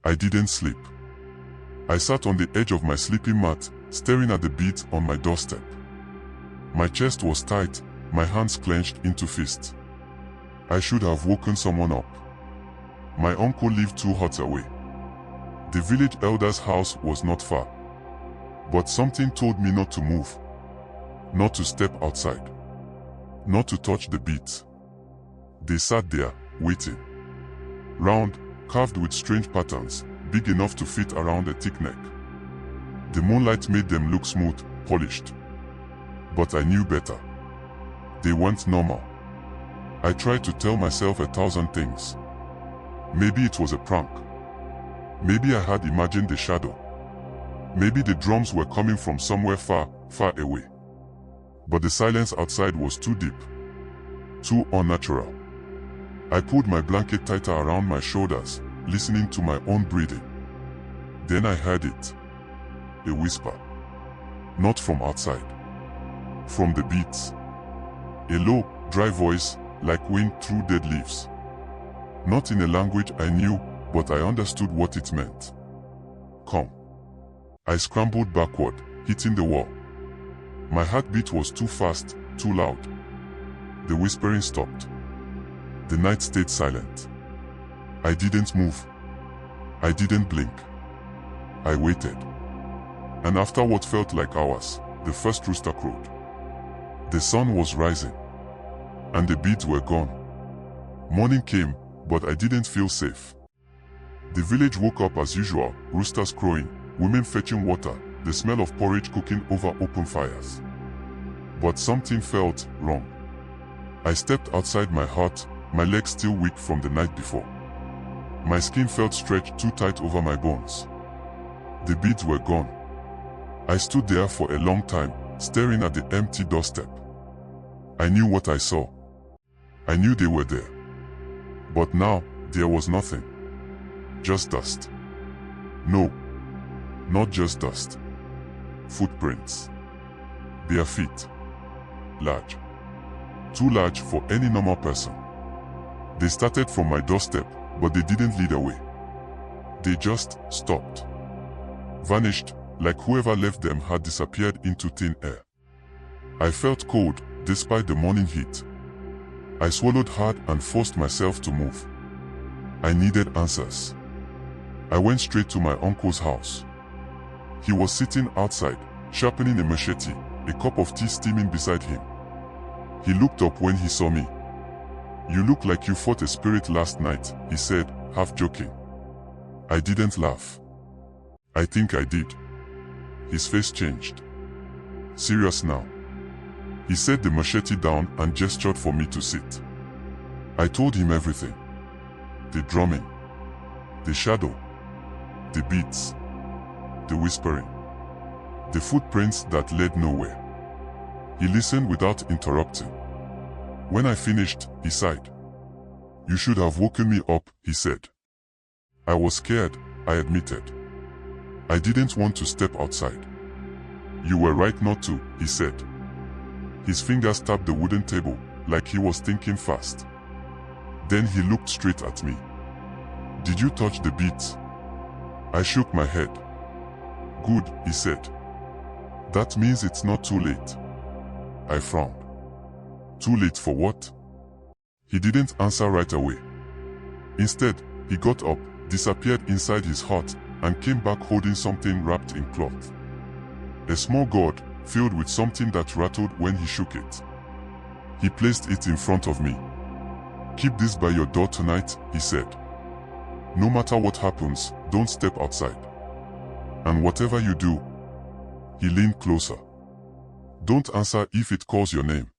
I didn't sleep. I sat on the edge of my sleeping mat, staring at the beads on my doorstep. My chest was tight, my hands clenched into fists. I should have woken someone up. My uncle lived 2 huts away. The village elder's house was not far. But something told me not to move, not to step outside, not to touch the beads. They sat there, waiting. Round, carved with strange patterns, big enough to fit around a thick neck. The moonlight made them look smooth, polished. But I knew better. They weren't normal. I tried to tell myself 1,000 things. Maybe it was a prank. Maybe I had imagined a shadow. Maybe the drums were coming from somewhere far, far away. But the silence outside was too deep, too unnatural. I pulled my blanket tighter around my shoulders, listening to my own breathing. Then I heard it. A whisper. Not from outside. From the beats. A low, dry voice, like wind through dead leaves. Not in a language I knew, but I understood what it meant. Come. I scrambled backward, hitting the wall. My heartbeat was too fast, too loud. The whispering stopped. The night stayed silent. I didn't move. I didn't blink. I waited. And after what felt like hours, the first rooster crowed. The sun was rising. And the beads were gone. Morning came, but I didn't feel safe. The village woke up as usual, roosters crowing, women fetching water, the smell of porridge cooking over open fires. But something felt wrong. I stepped outside my hut, my legs still weak from the night before. My skin felt stretched too tight over my bones. The beads were gone. I stood there for a long time, staring at the empty doorstep. I knew what I saw. I knew they were there. But now, there was nothing. Just dust. No. Not just dust. Footprints. Bare feet. Large. Too large for any normal person. They started from my doorstep, but they didn't lead away. They just stopped. Vanished, like whoever left them had disappeared into thin air. I felt cold, despite the morning heat. I swallowed hard and forced myself to move. I needed answers. I went straight to my uncle's house. He was sitting outside, sharpening a machete, a cup of tea steaming beside him. He looked up when he saw me. "You look like you fought a spirit last night," he said, half joking. I didn't laugh. I think I did. His face changed. "Serious now?" He set the machete down and gestured for me to sit. I told him everything. The drumming. The shadow. The beats. The whispering. The footprints that led nowhere. He listened without interrupting. When I finished, he sighed. "You should have woken me up," he said. I was scared, I admitted. I didn't want to step outside. "You were right not to," he said. His fingers tapped the wooden table, like he was thinking fast. Then he looked straight at me. "Did you touch the beads?" I shook my head. "Good," he said. "That means it's not too late." I frowned. Too late for what? He didn't answer right away. Instead, he got up, disappeared inside his hut, and came back holding something wrapped in cloth. A small gourd, filled with something that rattled when he shook it. He placed it in front of me. "Keep this by your door tonight," he said. "No matter what happens, don't step outside. And whatever you do," he leaned closer, "don't answer if it calls your name."